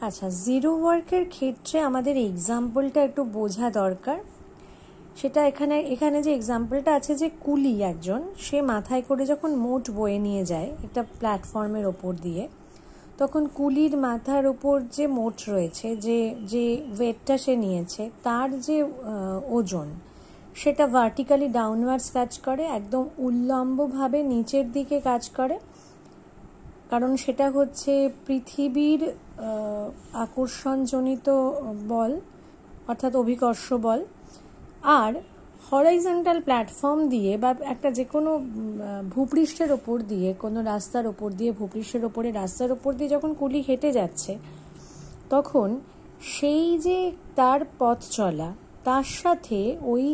আচ্ছা, জিরো ওয়ার্কের ক্ষেত্রে আমাদের এক্সাম্পলটা একটু বোঝা দরকার। সেটা এখানে যে এক্সাম্পলটা আছে, যে কুলি একজন, সে মাথায় করে যখন মোট বয়ে নিয়ে যায় একটা প্ল্যাটফর্মের ওপর দিয়ে, তখন কুলির মাথার ওপর যে মোট রয়েছে, যে ওয়েটটা সে নিয়েছে, তার যে ওজন, সেটা ভার্টিক্যালি ডাউনওয়ার্ডস কাজ করে, একদম উল্লম্বভাবে নিচের দিকে কাজ করে। কারণ সেটা হচ্ছে পৃথিবীর আকর্ষণজনিত বল, অর্থাৎ অভিকর্ষ বল। আর হরাইজন্টাল প্ল্যাটফর্ম দিয়ে বা একটা যে কোনো ভূপৃষ্ঠের ওপর দিয়ে, কোনো রাস্তার ওপর দিয়ে, ভূপৃষ্ঠের ওপরে রাস্তার ওপর দিয়ে যখন কুলি হেঁটে যাচ্ছে, তখন সেই যে তার পথ চলা, তার সাথে ওই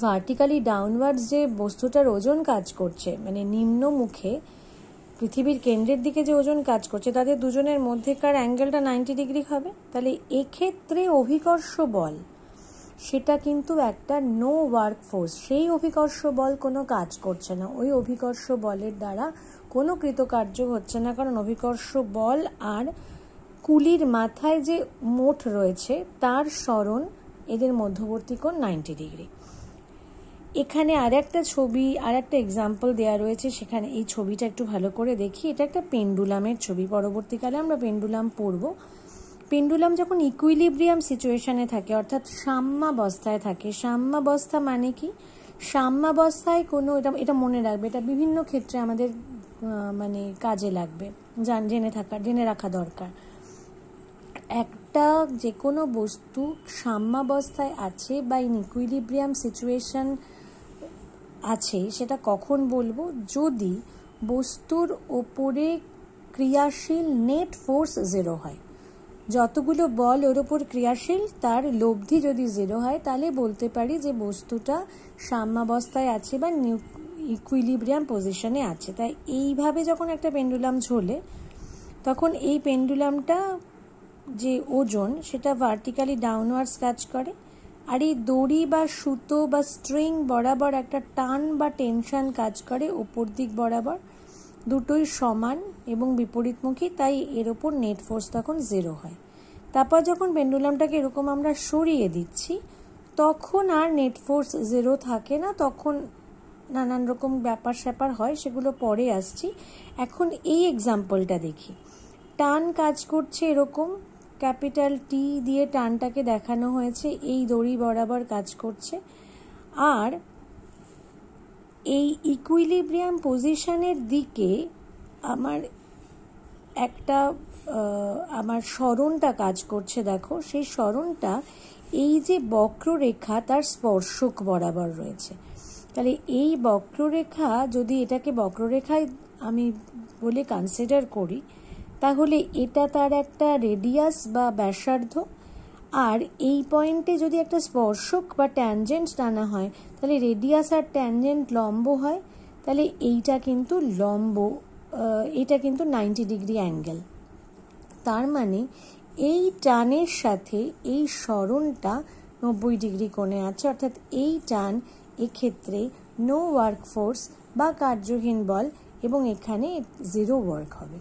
ভার্টিক্যালি ডাউনওয়ার্ডস যে বস্তুটার ওজন কাজ করছে, মানে নিম্নমুখে পৃথিবীর কেন্দ্রের দিকে যে ওজন কাজ করছে, তাদের দুজনের মধ্যেকার অ্যাঙ্গেলটা 90 ডিগ্রি হবে। তাহলে এক্ষেত্রে অভিকর্ষ বল, সেটা কিন্তু একটা নো ওয়ার্ক ফোর্স। সেই অভিকর্ষ বল কোনো কাজ করছে না, ওই অভিকর্ষ বলের দ্বারা কোনো কৃতকার্য হচ্ছে না, কারণ অভিকর্ষ বল আর কুলির মাথায় যে মোট রয়েছে তার সরণ, এদের মধ্যবর্তী কোণ 90 ডিগ্রি। এখানে আর একটা ছবি, আর একটা এক্সাম্পল দেওয়া রয়েছে, সেখানে এই ছবিটা একটু ভালো করে দেখি। এটা একটা পেন্ডুলামের ছবি, পরবর্তীকালে আমরা পেন্ডুলাম পড়ব। পেন্ডুলাম যখন ইকুইলিব্রিয়াম সিচুয়েশনে থাকে, অর্থাৎ সাম্যাবস্থায় থাকে। সাম্যাবস্থা মানে কি? সাম্যাবস্থায় কোনো, এটা মনে রাখবে, এটা বিভিন্ন ক্ষেত্রে আমাদের মানে কাজে লাগবে, জেনে রাখা দরকার। একটা যে কোনো বস্তু সাম্যাবস্থায় আছে বা ইন ইকুইলিব্রিয়াম সিচুয়েশন আছে, সেটা কখন বলবো? যদি বস্তুর ওপরে ক্রিয়াশীল নেট ফোর্স জিরো হয়। যতগুলো বল ওর ওপর ক্রিয়াশীল, তার লব্ধি যদি জিরো হয়, তাহলে বলতে পারি যে বস্তুটা সাম্যাবস্থায় আছে বা ইকুইলিব্রিয়াম পজিশনে আছে। তাই এইভাবে যখন একটা পেন্ডুলাম ঝোলে, তখন এই পেন্ডুলামটা যে ওজন, সেটা ভার্টিক্যালি ডাউনওয়ার্ডস কাজ করে। আর এই দড়ি বা সুতো বা স্ট্রিং বরাবর একটা টান বা টেনশন কাজ করে ওপর দিক বরাবর। দুটোই সমান এবং বিপরীতমুখী, তাই এর ওপর নেট ফোর্স তখন জিরো হয়। তারপর যখন পেন্ডুলামটাকে এরকম আমরা সরিয়ে দিচ্ছি, তখন আর নেট ফোর্স জিরো থাকে না, তখন নানান রকম ব্যাপার স্যাপার হয়, সেগুলো পরে আসছি। এখন এই এক্সাম্পলটা দেখি। টান কাজ করছে এরকম, ক্যাপিটাল টি দিয়ে টানটাকে দেখানো হয়েছে, এই দড়ি বরাবর কাজ করছে। আর এই ইকুইলিব্রিয়াম পজিশনের দিকে আমার সরণটা কাজ করছে। দেখো, সেই সরণটা এই যে বক্ররেখা, তার স্পর্শক বরাবর রয়েছে। তাহলে এই বক্ররেখা, যদি এটাকে বক্ররেখায় আমি বলে কনসিডার করি, তাহলে এটা তার একটা রেডিয়াস বা ব্যাসার্ধ। আর এই পয়েন্টে যদি একটা স্পর্শক বা ট্যানজেন্ট টানা হয়, তাহলে রেডিয়াস আর ট্যানজেন্ট লম্ব হয়। তাহলে এইটা কিন্তু লম্ব, এটা কিন্তু 90 ডিগ্রি অ্যাঙ্গেল। তার মানে এই টানের সাথে এই সরণটা 90 ডিগ্রি কোণে আছে, অর্থাৎ এই টান এক্ষেত্রে নো ওয়ার্ক ফোর্স বা কার্যহীন বল, এবং এখানে জিরো ওয়ার্ক হবে।